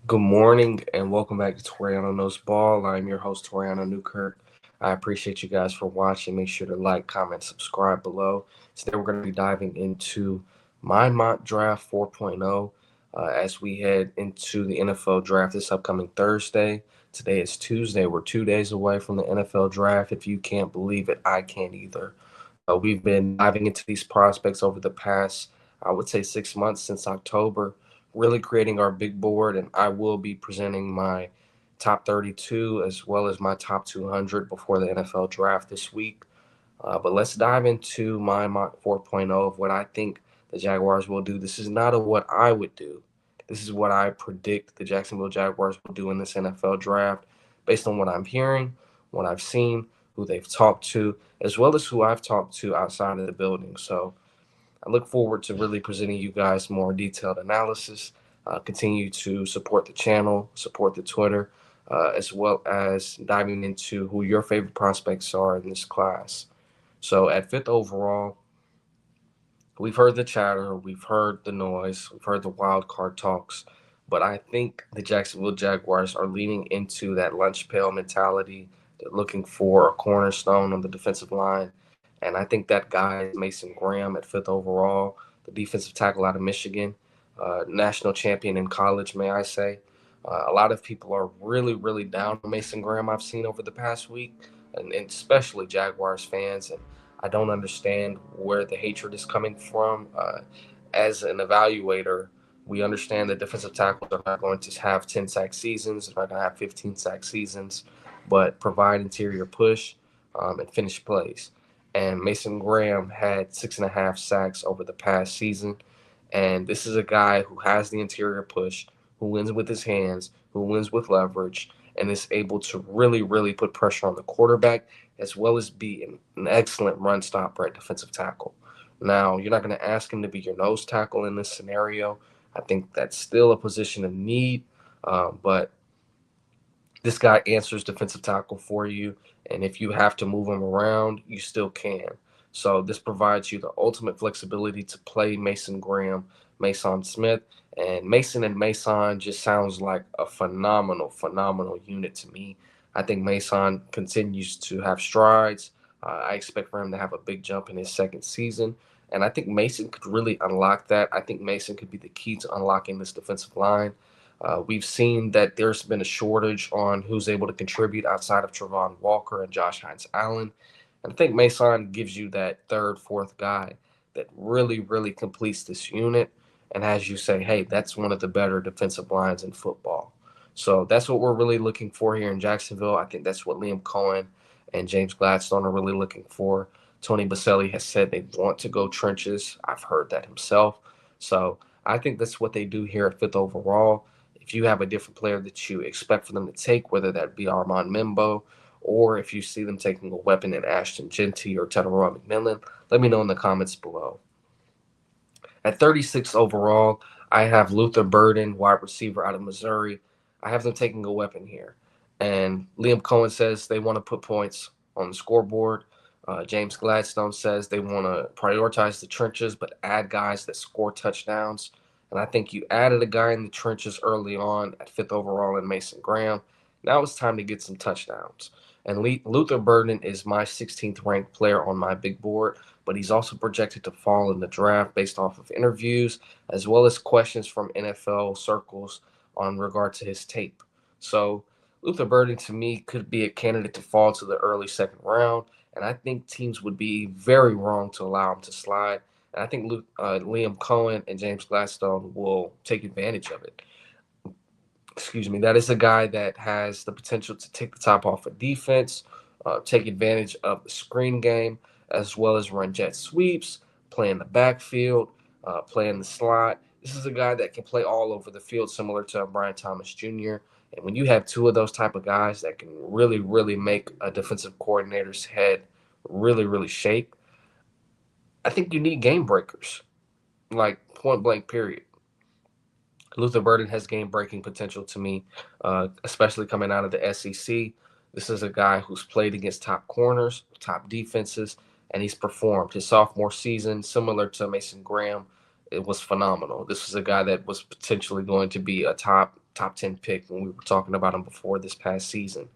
Good morning and welcome back to Toriano Knows Ball. I'm your host, Toriano Newkirk. I appreciate you guys for watching. Make sure to like, comment, subscribe below. Today we're going to be diving into my mock draft 4.0 as we head into the NFL draft this upcoming Thursday. Today is Tuesday. We're 2 days away from the NFL draft. If you can't believe it, I can't either. We've been diving into these prospects over the past, I would say, 6 months since October, really creating our big board. And I will be presenting my top 32 as well as my top 200 before the NFL draft this week. But let's dive into my mock 4.0 of what I think the Jaguars will do. This is not a what I would do. This is what I predict the Jacksonville Jaguars will do in this NFL draft based on what I'm hearing, what I've seen, who they've talked to, as well as who I've talked to outside of the building. So I look forward to really presenting you guys more detailed analysis. Continue to support the channel, support the Twitter, as well as diving into who your favorite prospects are in this class. So at fifth overall, we've heard the chatter, we've heard the noise, we've heard the wild card talks, but I think the Jacksonville Jaguars are leaning into that lunch pail mentality. They're looking for a cornerstone on the defensive line, and I think that guy is Mason Graham at fifth overall, the defensive tackle out of Michigan, national champion in college, may I say. A lot of people are really, really down on Mason Graham. I've seen over the past week, and especially Jaguars fans, and I don't understand where the hatred is coming from. As an evaluator, we understand that defensive tackles are not going to have 10 sack seasons, they're not going to have 15 sack seasons, but provide interior push and finish plays. And Mason Graham had 6.5 sacks over the past season. And this is a guy who has the interior push, who wins with his hands, who wins with leverage, and is able to really, really put pressure on the quarterback as well as be an excellent run stopper at defensive tackle. Now, you're not going to ask him to be your nose tackle in this scenario. I think that's still a position of need, but this guy answers defensive tackle for you, and if you have to move him around, you still can. So this provides you the ultimate flexibility to play Mason Graham, Mason Smith, and Mason just sounds like a phenomenal, phenomenal unit to me. I think Mason continues to have strides. I expect for him to have a big jump in his second season. And I think Mason could really unlock that. I think Mason could be the key to unlocking this defensive line. We've seen that there's been a shortage on who's able to contribute outside of Travon Walker and Josh Hines Allen. And I think Mason gives you that third, fourth guy that really, really completes this unit and has you say, hey, that's one of the better defensive lines in football. So that's what we're really looking for here in Jacksonville. I think that's what Liam Cohen and James Gladstone are really looking for. Tony Baselli has said they want to go trenches. I've heard that himself. So I think that's what they do here at fifth overall. If you have a different player that you expect for them to take, whether that be Armand Mimbo, or if you see them taking a weapon in Ashton Genty or Teteroy McMillan, let me know in the comments below. At 36 overall, I have Luther Burden, wide receiver out of Missouri. I have them taking a weapon here. And Liam Cohen says they want to put points on the scoreboard. James Gladstone says they want to prioritize the trenches but add guys that score touchdowns. And I think you added a guy in the trenches early on at fifth overall in Mason Graham. Now it's time to get some touchdowns. And Luther Burden is my 16th ranked player on my big board, but he's also projected to fall in the draft based off of interviews as well as questions from NFL circles on regard to his tape. So Luther Burden to me could be a candidate to fall to the early second round, and I think teams would be very wrong to allow him to slide. And I think Liam Cohen and James Gladstone will take advantage of it. Excuse me. That is a guy that has the potential to take the top off of defense, take advantage of the screen game, as well as run jet sweeps, play in the backfield, play in the slot. This is a guy that can play all over the field, similar to Brian Thomas Jr. And when you have two of those type of guys that can really, really make a defensive coordinator's head really, really shake, I think you need game breakers, like point blank, period. Luther Burden has game breaking potential to me, especially coming out of the SEC. This is a guy who's played against top corners, top defenses, and he's performed. His sophomore season, similar to Mason Graham, it was phenomenal. This was a guy that was potentially going to be a top top 10 pick when we were talking about him before this past season.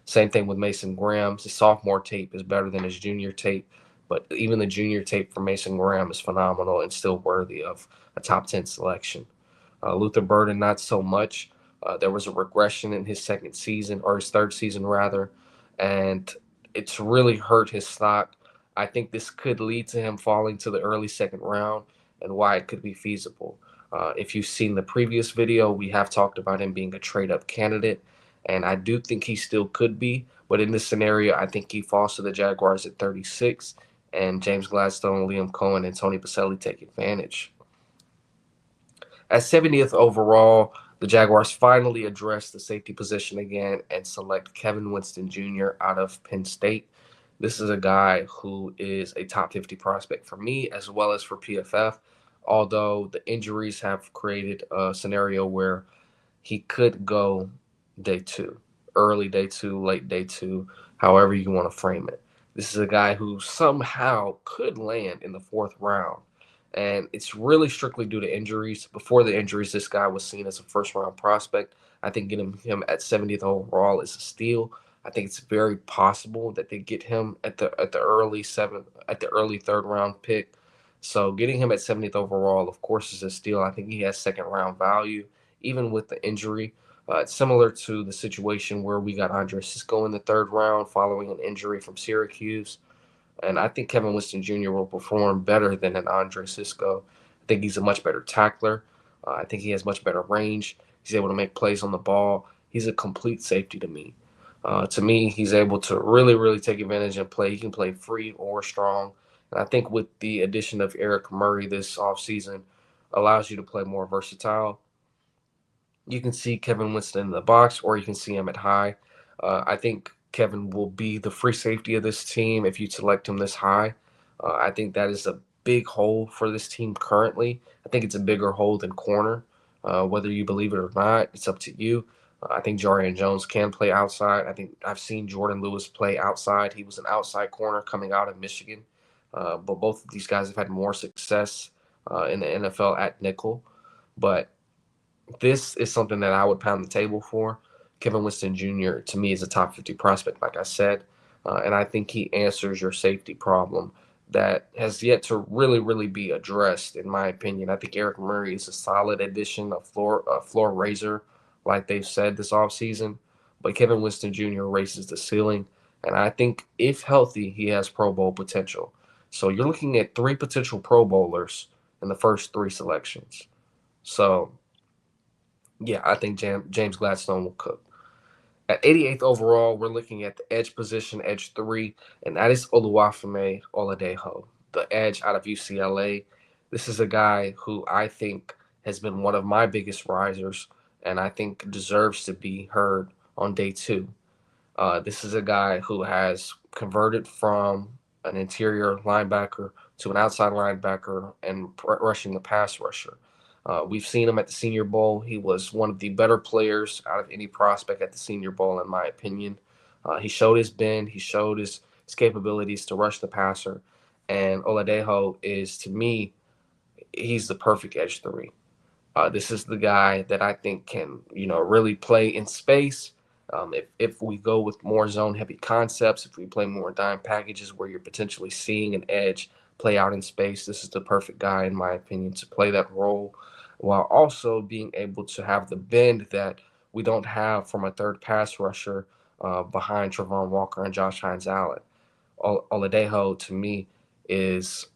Same thing with Mason Graham. His sophomore tape is better than his junior tape, but even the junior tape for Mason Graham is phenomenal and still worthy of a top 10 selection. Luther Burden, not so much. There was a regression in his second season, or his third season rather, and it's really hurt his stock. I think this could lead to him falling to the early second round, and why it could be feasible. If you've seen the previous video, we have talked about him being a trade up candidate, and I do think he still could be. But in this scenario, I think he falls to the Jaguars at 36, and James Gladstone, Liam Cohen, and Tony Baselli take advantage. At 70th overall, the Jaguars finally address the safety position again and select Kevin Winston Jr. out of Penn State. This is a guy who is a top 50 prospect for me as well as for PFF, although the injuries have created a scenario where he could go day two, early day two, late day two, however you want to frame it. This is a guy who somehow could land in the fourth round. And it's really strictly due to injuries. Before the injuries, this guy was seen as a first round prospect. I think getting him at 70th overall is a steal. I think it's very possible that they get him at the early seventh, at the early third round pick. So getting him at 70th overall, of course, is a steal. I think he has second round value, even with the injury. It's similar to the situation where we got Andre Cisco in the third round following an injury from Syracuse. And I think Kevin Winston Jr. will perform better than an Andre Cisco. I think he's a much better tackler. I think he has much better range. He's able to make plays on the ball. He's a complete safety to me. To me, he's able to really, really take advantage and play. He can play free or strong. And I think with the addition of Eric Murray this offseason, allows you to play more versatile. You can see Kevin Winston in the box, or you can see him at high. I think Kevin will be the free safety of this team if you select him this high. I think that is a big hole for this team currently. I think it's a bigger hole than corner. Whether you believe it or not, it's up to you. I think Jarian Jones can play outside. I think I've seen Jordan Lewis play outside. He was an outside corner coming out of Michigan. But both of these guys have had more success in the NFL at nickel. But this is something that I would pound the table for. Kevin Winston Jr. to me is a top 50 prospect, like I said, and I think he answers your safety problem that has yet to really, really be addressed, in my opinion. I think Eric Murray is a solid addition, a floor raiser, like they've said this offseason, but Kevin Winston Jr. raises the ceiling, and I think if healthy, he has Pro Bowl potential. So you're looking at three potential Pro Bowlers in the first three selections. So yeah, I think James Gladstone will cook. At 88th overall, we're looking at the edge position, edge three, and that is Oluwafemi Oladejo, the edge out of UCLA. This is a guy who I think has been one of my biggest risers, and I think deserves to be heard on day two. This is a guy who has converted from an interior linebacker to an outside linebacker and rushing the pass rusher. We've seen him at the Senior Bowl. He was one of the better players out of any prospect at the Senior Bowl, in my opinion. He showed his bend. He showed his capabilities to rush the passer. And Oladejo is, to me, he's the perfect edge three. This is the guy that I think can, really play in space. If we go with more zone heavy concepts, if we play more dime packages where you're potentially seeing an edge play out in space, this is the perfect guy, in my opinion, to play that role while also being able to have the bend that we don't have from a third pass rusher behind Trevon Walker and Josh Hines Allen. Oladejo, to me, is,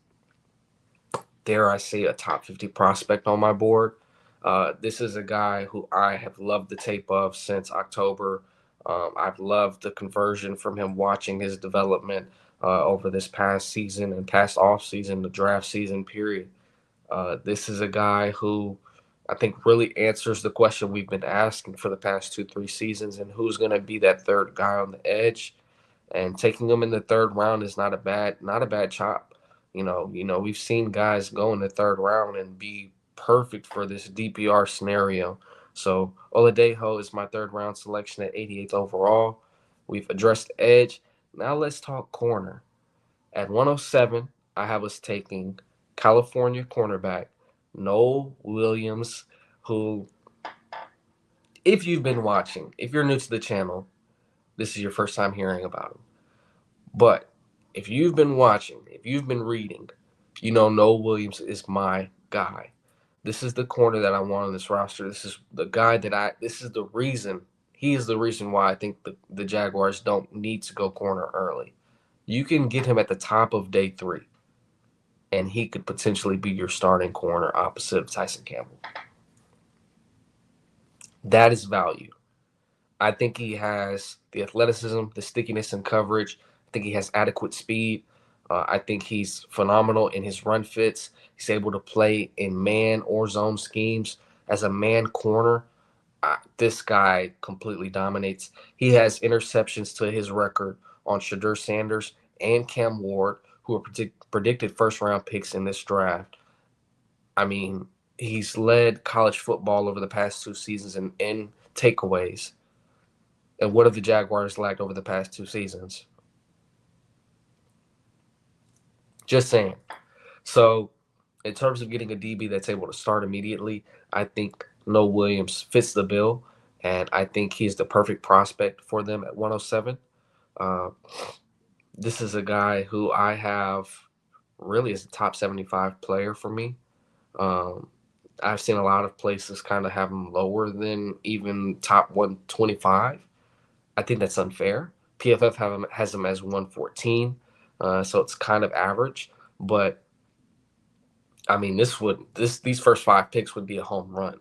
dare I say, a top 50 prospect on my board. This is a guy who I have loved the tape of since October. I've loved the conversion from him, watching his development over this past season and past off season, the draft season period. This is a guy who I think really answers the question we've been asking for the past 2, 3 seasons, and who's going to be that third guy on the edge. And taking him in the third round is not a bad chop. We've seen guys go in the third round and be perfect for this DPR scenario. So Oladejo is my third round selection at 88th overall. We've addressed edge. Now let's talk corner. At 107, I have us taking California cornerback Noel Williams, who If you've been watching, if you're new to the channel, this is your first time hearing about him. But if you've been watching, if you've been reading, you know Noah Williams is my guy. This is the corner that I want on this roster. This is the guy that this is the reason, he is the reason why I think the Jaguars don't need to go corner early. You can get him at the top of day 3, and he could potentially be your starting corner opposite of Tyson Campbell. That is value. I think he has the athleticism, the stickiness in coverage. I think he has adequate speed. I think he's phenomenal in his run fits. He's able to play in man or zone schemes. As a man corner, this guy completely dominates. He has interceptions to his record on Shadur Sanders and Cam Ward, who are predicted first-round picks in this draft. I mean, he's led college football over the past 2 seasons in takeaways. And what have the Jaguars lacked over the past 2 seasons? Just saying. So, in terms of getting a DB that's able to start immediately, I think Noah Williams fits the bill, and I think he's the perfect prospect for them at 107. Uh, this is a guy who I have really as a top 75 player for me. Um, I've seen a lot of places kind of have him lower than even top 125. I think that's unfair. PFF has him as 114, so it's kind of average. But I mean, these first 5 picks would be a home run.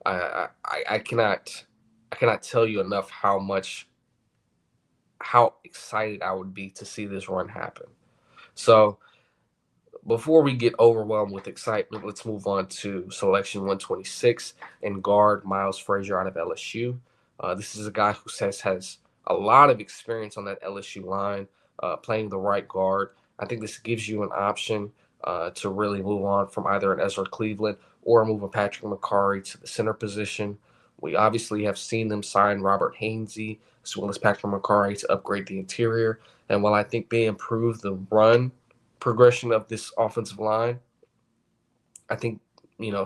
I cannot tell you enough how excited I would be to see this run happen. So before we get overwhelmed with excitement, let's move on to selection 126 and guard Miles Frazier out of LSU. This is a guy who has a lot of experience on that LSU line, playing the right guard. I think this gives you an option to really move on from either an Ezra Cleveland or move a Patrick McCarry to the center position. We obviously have seen them sign Robert Hainsey as well as Patrick McCarry to upgrade the interior. And while I think they improve the run progression of this offensive line, I think,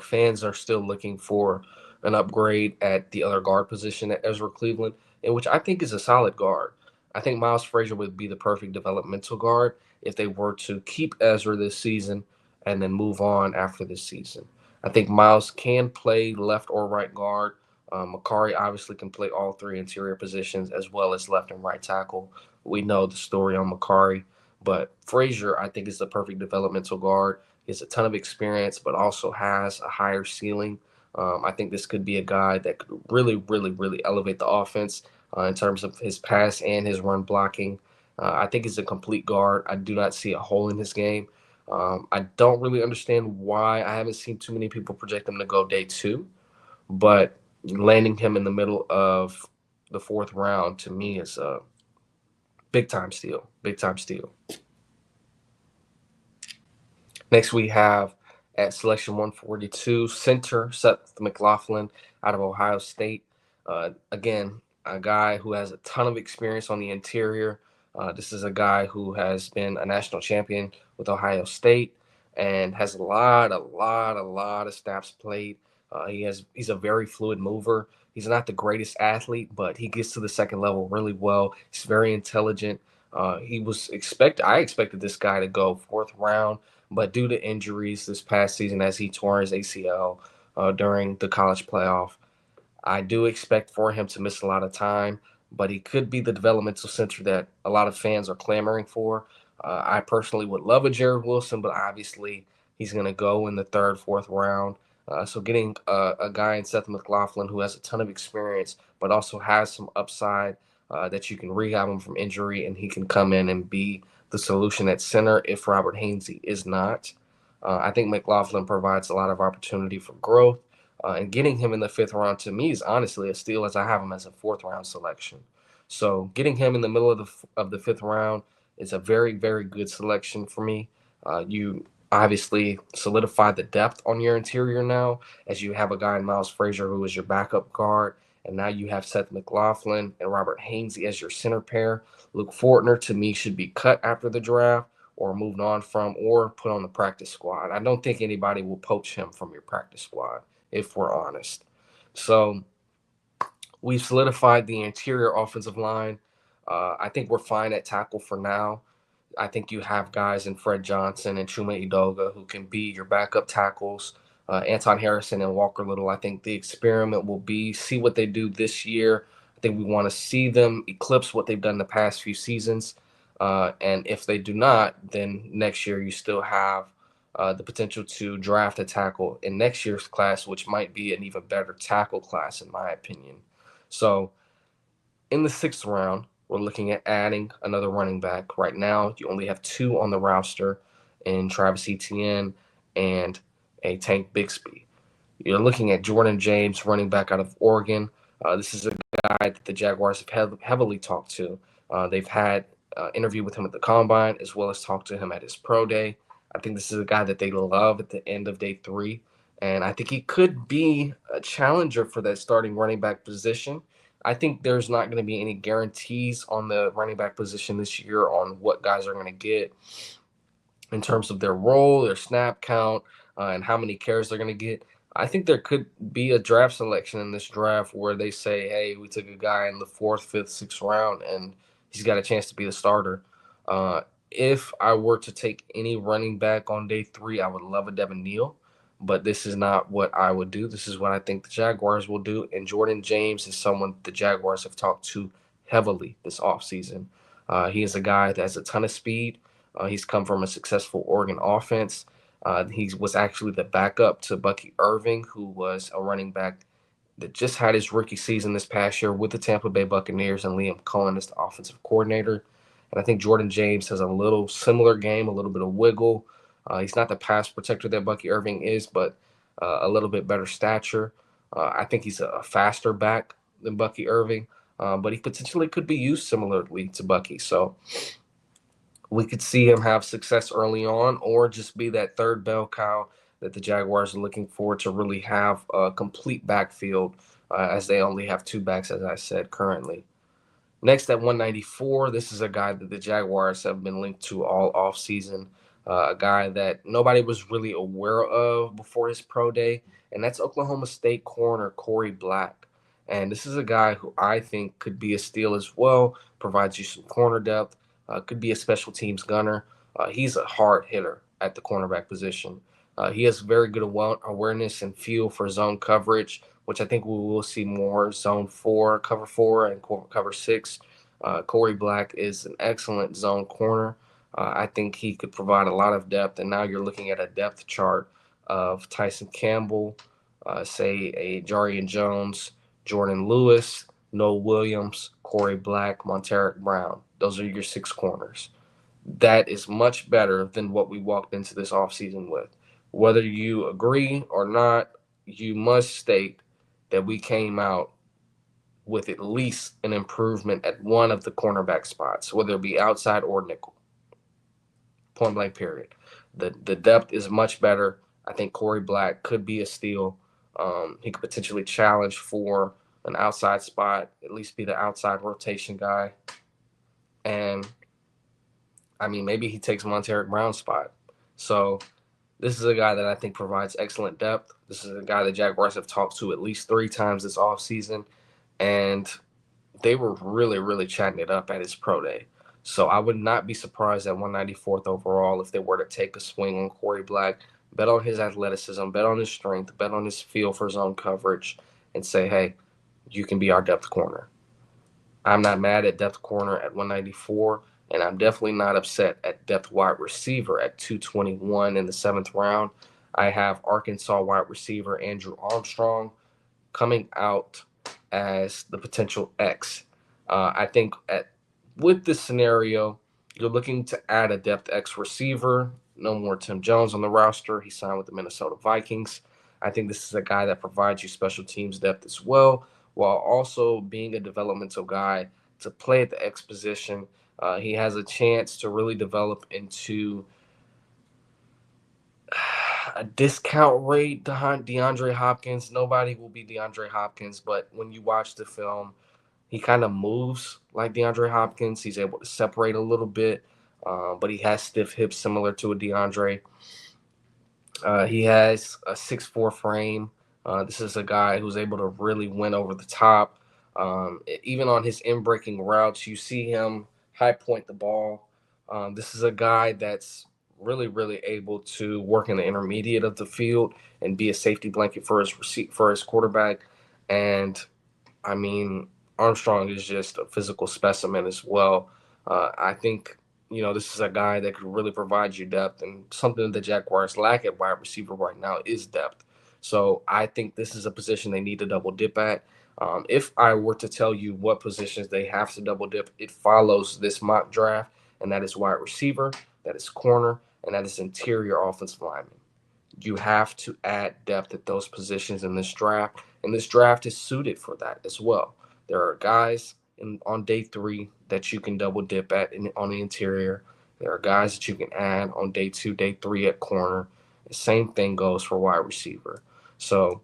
fans are still looking for an upgrade at the other guard position at Ezra Cleveland, and which I think is a solid guard. I think Miles Frazier would be the perfect developmental guard if they were to keep Ezra this season and then move on after this season. I think Miles can play left or right guard. Makari obviously can play all 3 interior positions as well as left and right tackle. We know the story on Makari, but Frazier, I think, is the perfect developmental guard. He has a ton of experience, but also has a higher ceiling. I think this could be a guy that could really, really, really elevate the offense in terms of his pass and his run blocking. I think he's a complete guard. I do not see a hole in his game. I don't really understand why I haven't seen too many people project him to go day 2, but landing him in the middle of the 4th round to me is a big time steal. Big time steal. Next, we have at selection 142, center Seth McLaughlin out of Ohio State. Again, a guy who has a ton of experience on the interior. This is a guy who has been a national champion with Ohio State and has a lot of snaps played. He's a very fluid mover. He's not the greatest athlete, but he gets to the second level really well. He's very intelligent. I expected this guy to go 4th round, but due to injuries this past season as he tore his ACL during the college playoff, I do expect for him to miss a lot of time, but he could be the developmental center that a lot of fans are clamoring for. I personally would love a Jared Wilson, but obviously he's going to go in the 3rd, 4th round. So getting a guy in Seth McLaughlin who has a ton of experience, but also has some upside that you can rehab him from injury, and he can come in and be the solution at center if Robert Hainsey is not. I think McLaughlin provides a lot of opportunity for growth. And getting him in the 5th round to me is honestly a steal, as I have him as a 4th round selection. So getting him in the middle of the 5th round is a very, very good selection for me. You obviously solidify the depth on your interior now, as you have a guy in Miles Frazier who is your backup guard, and now you have Seth McLaughlin and Robert Hainsey as your center pair. Luke Fortner to me should be cut after the draft, or moved on from, or put on the practice squad. I don't think anybody will poach him from your practice squad, if we're honest. So We've solidified the interior offensive line. I think we're fine at tackle for now. I think you have guys in Fred Johnson and Chuma Edoga who can be your backup tackles. Anton Harrison and Walker Little. I think the experiment will be see what they do this year. I think we want to see them eclipse what they've done the past few seasons. And if they do not, then next year you still have the potential to draft a tackle in next year's class, which might be an even better tackle class, in my opinion. So in the sixth round, we're looking at adding another running back. Right now, you only have two on the roster in Travis Etienne and a Tank Bixby. You're looking at Jordan James, running back out of Oregon. This is a guy that the Jaguars have heavily talked to. They've had interview with him at the combine as well as talked to him at his pro day. I think this is a guy that they love at the end of day 3, and I think he could be a challenger for that starting running back position. I think there's not going to be any guarantees on the running back position this year on what guys are going to get in terms of their role, their snap count, and how many carries they're going to get. I think there could be a draft selection in this draft where they say, hey, we took a guy in the 4th, 5th, 6th round, and he's got a chance to be the starter. Uh, if I were to take any running back on day 3, I would love a Devin Neal, but this is not what I would do. This is what I think the Jaguars will do. And Jordan James is someone the Jaguars have talked to heavily this offseason. He is a guy that has a ton of speed. He's come from a successful Oregon offense. He was actually the backup to Bucky Irving, who was a running back that just had his rookie season this past year with the Tampa Bay Buccaneers and Liam Cohen as the offensive coordinator. And I think Jordan James has a little similar game, a little bit of wiggle. He's not the pass protector that Bucky Irving is, but a little bit better stature. I think he's a faster back than Bucky Irving, but he potentially could be used similarly to Bucky. So we could see him have success early on or just be that third bell cow that the Jaguars are looking for to really have a complete backfield as they only have two backs, as I said, currently. Next at 194, this is a guy that the Jaguars have been linked to all offseason, a guy that nobody was really aware of before his pro day, and that's Oklahoma State corner Corey Black. And this is a guy who I think could be a steal as well, provides you some corner depth, could be a special teams gunner. He's a hard hitter at the cornerback position. He has very good awareness and feel for zone coverage, which I think we will see more zone 4, cover 4, and cover 6. Corey Black is an excellent zone corner. I think he could provide a lot of depth, and now you're looking at a depth chart of Tyson Campbell, say a Jarian Jones, Jordan Lewis, Noah Williams, Corey Black, Monteric Brown. Those are your 6 corners. That is much better than what we walked into this offseason with. Whether you agree or not, you must state that we came out with at least an improvement at one of the cornerback spots, whether it be outside or nickel. Point blank, period. The depth is much better. I think Corey Black could be a steal. He could potentially challenge for an outside spot, at least be the outside rotation guy. And, I mean, maybe he takes Monteric Brown's spot. So this is a guy that I think provides excellent depth. This is a guy the Jaguars have talked to at least 3 times this offseason, and they were really, really chatting it up at his pro day. So I would not be surprised at 194th overall if they were to take a swing on Corey Black, bet on his athleticism, bet on his strength, bet on his feel for zone coverage, and say, hey, you can be our depth corner. I'm not mad at depth corner at 194, and I'm definitely not upset at depth wide receiver at 221 in the 7th round. I have Arkansas wide receiver Andrew Armstrong coming out as the potential X. I think with this scenario, you're looking to add a depth X receiver. No more Tim Jones on the roster. He signed with the Minnesota Vikings. I think this is a guy that provides you special teams depth as well, while also being a developmental guy to play at the X position. He has a chance to really develop into a discount rate DeAndre Hopkins. Nobody will be DeAndre Hopkins, but when you watch the film, he kind of moves like DeAndre Hopkins. He's able to separate a little bit, but he has stiff hips similar to a DeAndre. He has a 6'4" frame. This is a guy who's able to really win over the top. Even on his in-breaking routes, you see him high point the ball. This is a guy that's really, really able to work in the intermediate of the field and be a safety blanket for his quarterback. And I mean, Armstrong is just a physical specimen as well. I think, this is a guy that could really provide you depth, and something the Jaguars lack at wide receiver right now is depth. So I think this is a position they need to double dip at. If I were to tell you what positions they have to double dip, it follows this mock draft, and that is wide receiver, that is corner, and that is interior offensive lineman. You have to add depth at those positions in this draft, and this draft is suited for that as well. There are guys on day 3 that you can double dip on the interior. There are guys that you can add on day 2, day 3 at corner. The same thing goes for wide receiver. So,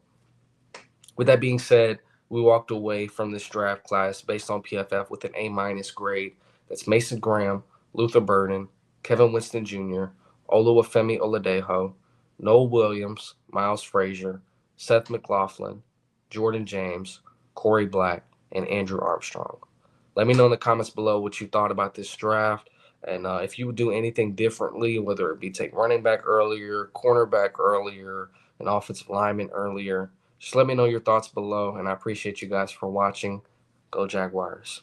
with that being said, we walked away from this draft class based on PFF with an A- grade. That's Mason Graham, Luther Burden, Kevin Winston Jr., Oluwafemi Oladejo, Noel Williams, Miles Frazier, Seth McLaughlin, Jordan James, Corey Black, and Andrew Armstrong. Let me know in the comments below what you thought about this draft. And if you would do anything differently, whether it be take running back earlier, cornerback earlier, an offensive lineman earlier, just let me know your thoughts below. And I appreciate you guys for watching. Go Jaguars.